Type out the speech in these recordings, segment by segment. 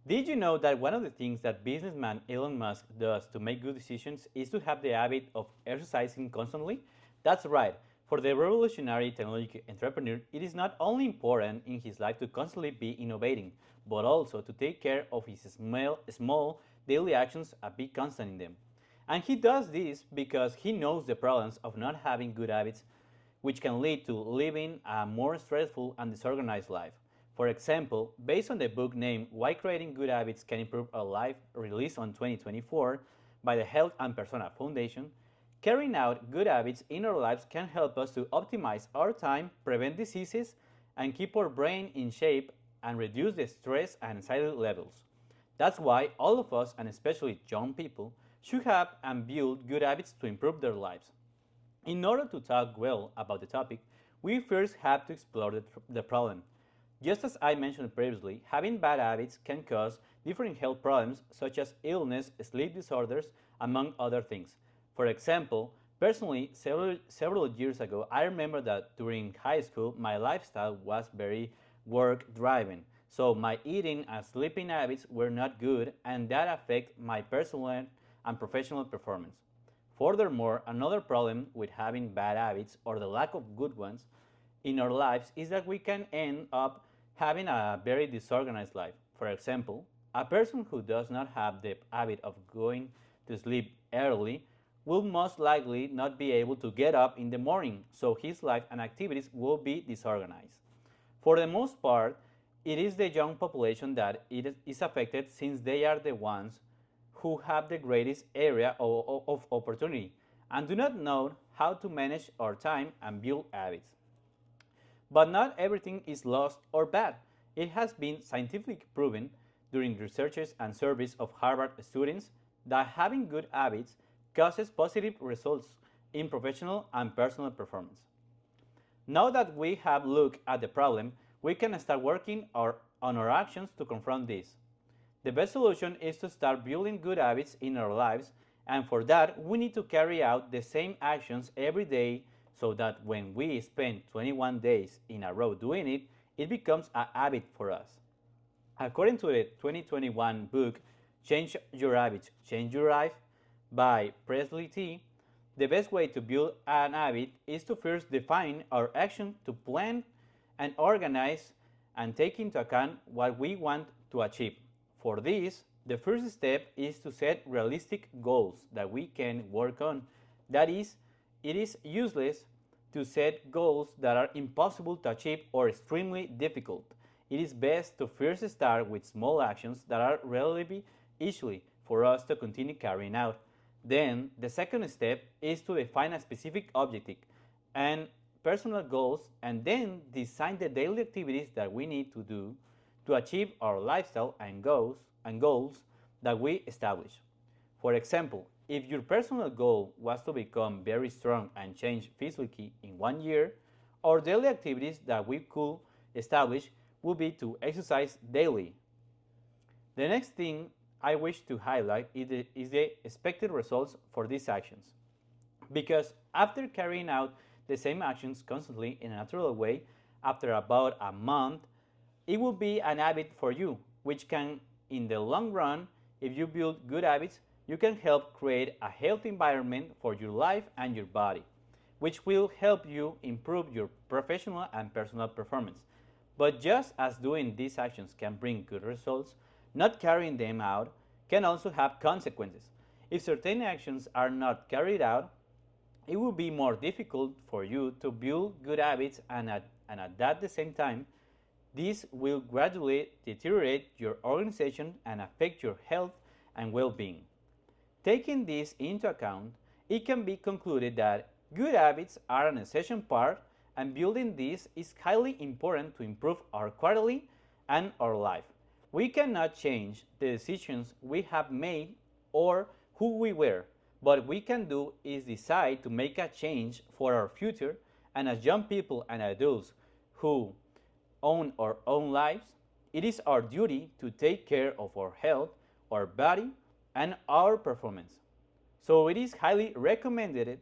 Did you know that one of the things that businessman Elon Musk does to make good decisions is to have the habit of exercising constantly? That's right. For the revolutionary technology entrepreneur, it is not only important in his life to constantly be innovating, but also to take care of his small daily actions and be constant in them. And he does this because he knows the problems of not having good habits, which can lead to living a more stressful and disorganized life. For example, based on the book named Why Creating Good Habits Can Improve Our Life, released on 2024 by the Health and Persona Foundation, carrying out good habits in our lives can help us to optimize our time, prevent diseases, and keep our brain in shape and reduce the stress and anxiety levels. That's why all of us, and especially young people, should have and build good habits to improve their lives. In order to talk well about the topic, we first have to explore the problem. Just as I mentioned previously, having bad habits can cause different health problems such as illness, sleep disorders, among other things. For example, personally, several years ago, I remember that during high school, my lifestyle was very work-driven. So my eating and sleeping habits were not good, and that affected my personal and professional performance. Furthermore, another problem with having bad habits or the lack of good ones in our lives is that we can end up having a very disorganized life. For example, a person who does not have the habit of going to sleep early will most likely not be able to get up in the morning, so his life and activities will be disorganized. For the most part, it is the young population that it is affected since they are the ones who have the greatest area of opportunity and do not know how to manage our time and build habits. But not everything is lost or bad. It has been scientifically proven during researches and surveys of Harvard students that having good habits causes positive results in professional and personal performance. Now that we have looked at the problem, we can start working on our actions to confront this. The best solution is to start building good habits in our lives, and for that, we need to carry out the same actions every day so that when we spend 21 days in a row doing it, it becomes a habit for us. According to the 2021 book, Change Your Habits, Change Your Life by Persuasive, the best way to build an habit is to first define our action, to plan and organize and take into account what we want to achieve. For this, the first step is to set realistic goals that we can work on. That is, it is useless to set goals that are impossible to achieve or extremely difficult. It is best to first start with small actions that are relatively easy for us to continue carrying out. Then, the second step is to define a specific objective and personal goals, and then design the daily activities that we need to do to achieve our lifestyle and goals that we establish. For example, if your personal goal was to become very strong and change physically in 1 year, our daily activities that we could establish would be to exercise daily. The next thing I wish to highlight is the expected results for these actions. Because after carrying out the same actions constantly in a natural way, after about a month, it will be an habit for you, which can, in the long run, if you build good habits, you can help create a healthy environment for your life and your body, which will help you improve your professional and personal performance. But just as doing these actions can bring good results, not carrying them out can also have consequences. If certain actions are not carried out, it will be more difficult for you to build good habits, and at the same time, this will gradually deteriorate your organization and affect your health and well-being. Taking this into account, it can be concluded that good habits are an essential part, and building these is highly important to improve our quality and our life. We cannot change the decisions we have made or who we were. What we can do is decide to make a change for our future, and as young people and adults who own our own lives, it is our duty to take care of our health, our body, and our performance. So it is highly recommended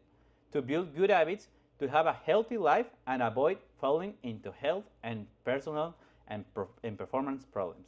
to build good habits to have a healthy life and avoid falling into health and personal and performance problems.